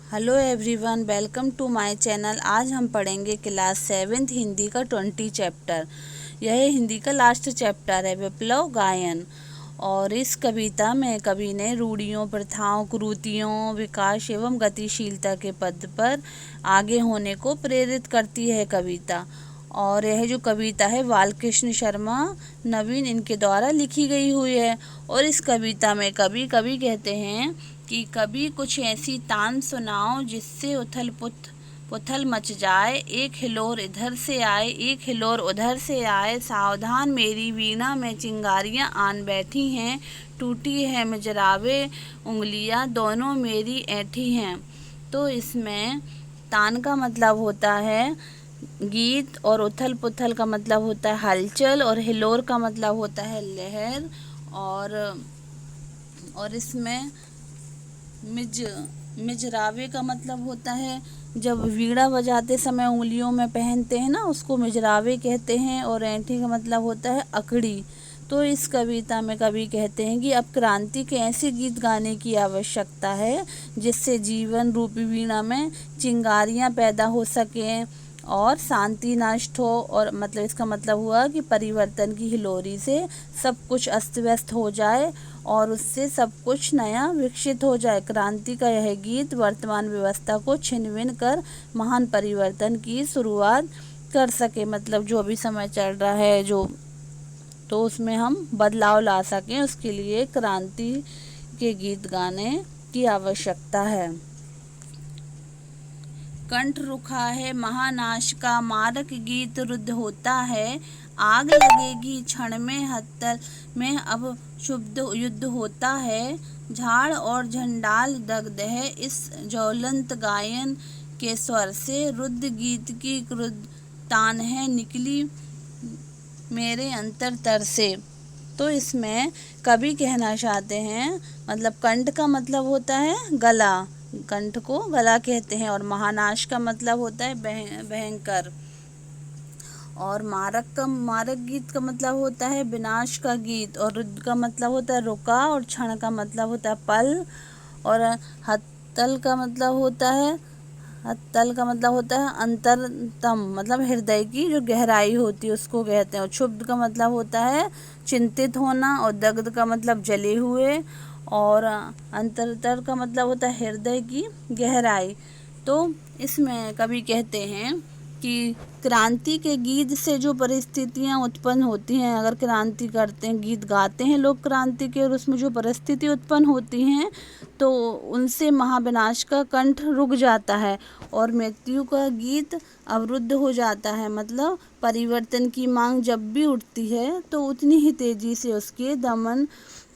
Hello everyone, welcome to my channel. आज हम पढ़ेंगे क्लास 7th हिंदी का 20 चैप्टर। यह हिंदी का लास्ट चैप्टर है, विप्लव गायन। और इस कविता में कवि ने रूढ़ियों, प्रथाओं, कुरीतियों, विकास एवं गतिशीलता के पद पर आगे होने को प्रेरित करती है कविता। और यह जो कविता है बालकृष्ण शर्मा नवीन इनके द्वारा लिखी गई हुई है। और इस कविता में कवि कहते हैं कि कभी कुछ ऐसी तान सुनाओ जिससे उथल पुथल मच जाए, एक हिलोर इधर से आए, एक हिलोर उधर से आए, सावधान मेरी वीणा में चिंगारियां आन बैठी हैं, टूटी है मिजरावे उंगलियां दोनों मेरी ऐठी हैं। तो इसमें तान का मतलब होता है गीत, और उथल पुथल का मतलब होता है हलचल, और हिलोर का मतलब होता है लहर। और इसमें मिजरावे का मतलब होता है जब वीणा बजाते समय उंगलियों में पहनते हैं ना, उसको मिजरावे कहते हैं। और ऐंठी का मतलब होता है अकड़ी। तो इस कविता में कवि कहते हैं कि अब क्रांति के ऐसे गीत गाने की आवश्यकता है जिससे जीवन रूपी वीणा में चिंगारियां पैदा हो सकें और शांति नष्ट हो। और मतलब इसका मतलब हुआ कि परिवर्तन की हिलोरी से सब कुछ अस्त व्यस्त हो जाए और उससे सब कुछ नया विकसित हो जाए। क्रांति का यह गीत वर्तमान व्यवस्था को छिन भिन कर महान परिवर्तन की शुरुआत कर सके। मतलब जो भी समय चल रहा है तो उसमें हम बदलाव ला सकें, उसके लिए क्रांति के गीत गाने की आवश्यकता है। कंठ रुखा है महानाश का, मारक गीत रुद्ध होता है, आग लगेगी क्षण में हत्तल में अब शुद्ध युद्ध होता है, झाड़ और झंडाल दग्ध है इस ज्वलंत गायन के स्वर से, रुद्ध गीत की क्रुद्ध तान है निकली मेरे अंतरतर से। तो इसमें कवि कहना चाहते हैं, मतलब कंठ का मतलब होता है गला, कंठ को गला कहते हैं। और महानाश का मतलब होता है भयंकर। और मारक गीत का मतलब होता है विनाश का गीत। और रुद्ध का मतलब होता है रुका, और क्षण का मतलब होता है पल। और हत्तल का मतलब होता है अंतरतम, मतलब हृदय की जो गहराई होती है उसको कहते हैं। और क्षुब्ध का मतलब होता है चिंतित होना। और दग्ध का मतलब जले हुए। और अंतरतर का मतलब होता है हृदय की गहराई। तो इसमें कवि कहते हैं कि क्रांति के गीत से जो परिस्थितियां उत्पन्न होती हैं, अगर क्रांति करते हैं, गीत गाते हैं लोग क्रांति के, और उसमें जो परिस्थिति उत्पन्न होती हैं तो उनसे महाविनाश का कंठ रुक जाता है और मृत्यु का गीत अवरुद्ध हो जाता है। मतलब परिवर्तन की मांग जब भी उठती है तो उतनी ही तेजी से उसके दमन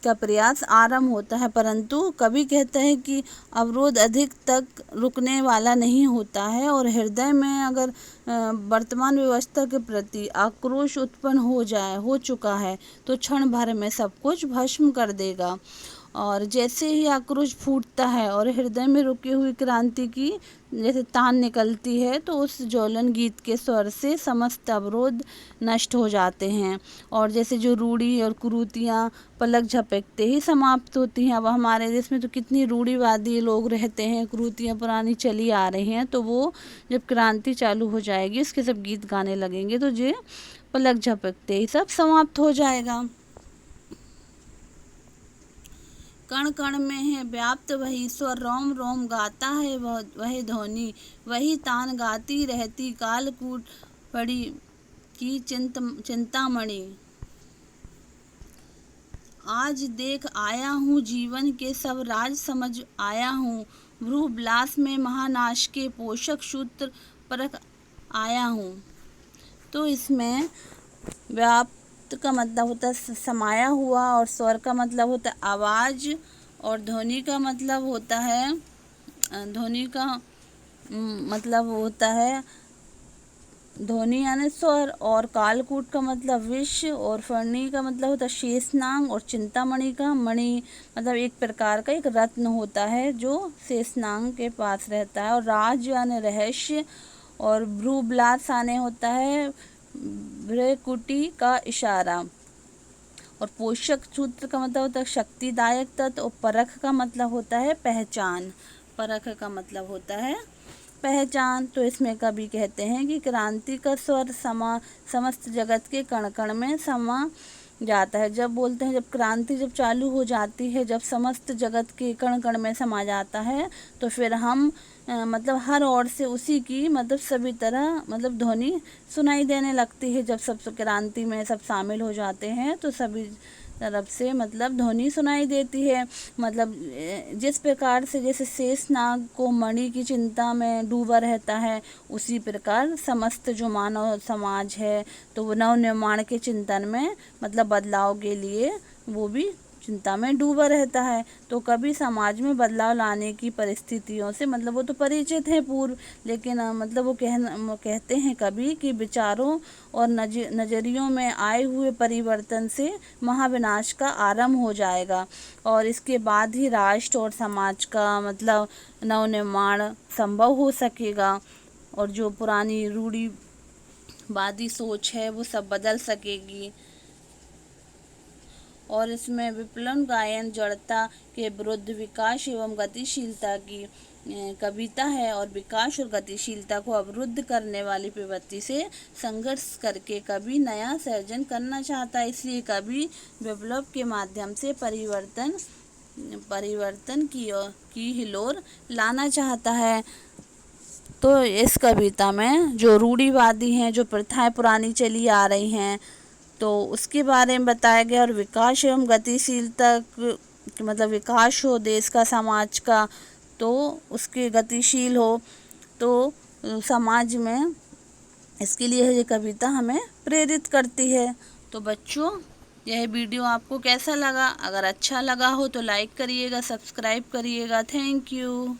का प्रयास आरंभ होता है, परंतु कवि कहता है कि अवरोध अधिक तक रुकने वाला नहीं होता है। और हृदय में अगर वर्तमान व्यवस्था के प्रति आक्रोश उत्पन्न हो चुका है तो क्षण भर में सब कुछ भस्म कर देगा। और जैसे ही आक्रोश फूटता है और हृदय में रुकी हुई क्रांति की जैसे तान निकलती है तो उस ज्वलन गीत के स्वर से समस्त अवरोध नष्ट हो जाते हैं। और जैसे जो रूढ़ी और कुरीतियाँ पलक झपकते ही समाप्त होती हैं। अब हमारे देश में तो कितनी रूढ़िवादी लोग रहते हैं, कुरीतियाँ पुरानी चली आ रही हैं, तो वो जब क्रांति चालू हो जाएगी उसके सब गीत गाने लगेंगे तो ये पलक झपकते ही सब समाप्त हो जाएगा। कण कण में है व्याप्त वही स्वर, रोम रोम गाता है वह ध्वनि, वही तान गाती रहती कालकूट पड़ी की चिंतामणि। आज देख आया हूँ जीवन के सब राज समझ आया हूँ, भ्रू विलास में महानाश के पोषक सूत्र परख आया हूँ। तो इसमें व्याप्त का मतलब होता है समाया हुआ, और स्वर का मतलब होता है आवाज़, और ध्वनि का मतलब होता है ध्वनि यानी स्वर, और कालकूट का मतलब विष, और फणी का मतलब होता है शेषनाग, और चिंतामणि का मणि मतलब एक प्रकार का एक रत्न होता है जो शेषनाग के पास रहता है। और राज यानी रहस्य, और भ्रूविलास आने होता है भ्रकुटी का इशारा। और पोषक सूत्र का मतलब होता है शक्तिदायक तत्व, और परख का मतलब होता है पहचान। परख का मतलब होता है पहचान। तो इसमें कवि कहते हैं कि क्रांति का स्वर समस्त जगत के कण कण में समा जाता है। जब बोलते हैं जब क्रांति जब चालू हो जाती है, जब समस्त जगत के कण कण में समा जाता है, तो फिर हम मतलब हर ओर से उसी की मतलब सभी तरह मतलब ध्वनि सुनाई देने लगती है। जब सब क्रांति में सब शामिल हो जाते हैं तो सभी तरफ से मतलब ध्वनि सुनाई देती है। मतलब जिस प्रकार से जैसे शेषनाग को मणि की चिंता में डूबा रहता है, उसी प्रकार समस्त जो मानव समाज है तो वो नव निर्माण के चिंतन में मतलब बदलाव के लिए वो भी चिंता में डूबा रहता है। तो कभी समाज में बदलाव लाने की परिस्थितियों से मतलब वो तो परिचित है पूर्व, लेकिन मतलब वो कहते हैं कभी कि विचारों और नज़रियों में आए हुए परिवर्तन से महाविनाश का आरंभ हो जाएगा, और इसके बाद ही राष्ट्र और समाज का मतलब नवनिर्माण संभव हो सकेगा, और जो पुरानी रूढ़िवादी सोच है वो सब बदल सकेगी। और इसमें विप्लव गायन जड़ता के विरुद्ध विकास एवं गतिशीलता की कविता है, और विकास और गतिशीलता को अवरुद्ध करने वाली प्रवृत्ति से संघर्ष करके कवि नया सृजन करना चाहता है। इसलिए कवि विप्लव के माध्यम से परिवर्तन की हिलोर लाना चाहता है। तो इस कविता में जो रूढ़िवादी हैं, जो प्रथाएं पुरानी चली आ रही हैं, तो उसके बारे में बताया गया। और विकास एवं गतिशीलता मतलब विकास हो देश का, समाज का, तो उसके गतिशील हो तो समाज में, इसके लिए ये कविता हमें प्रेरित करती है। तो बच्चों, यह वीडियो आपको कैसा लगा? अगर अच्छा लगा हो तो लाइक करिएगा, सब्सक्राइब करिएगा। Thank you.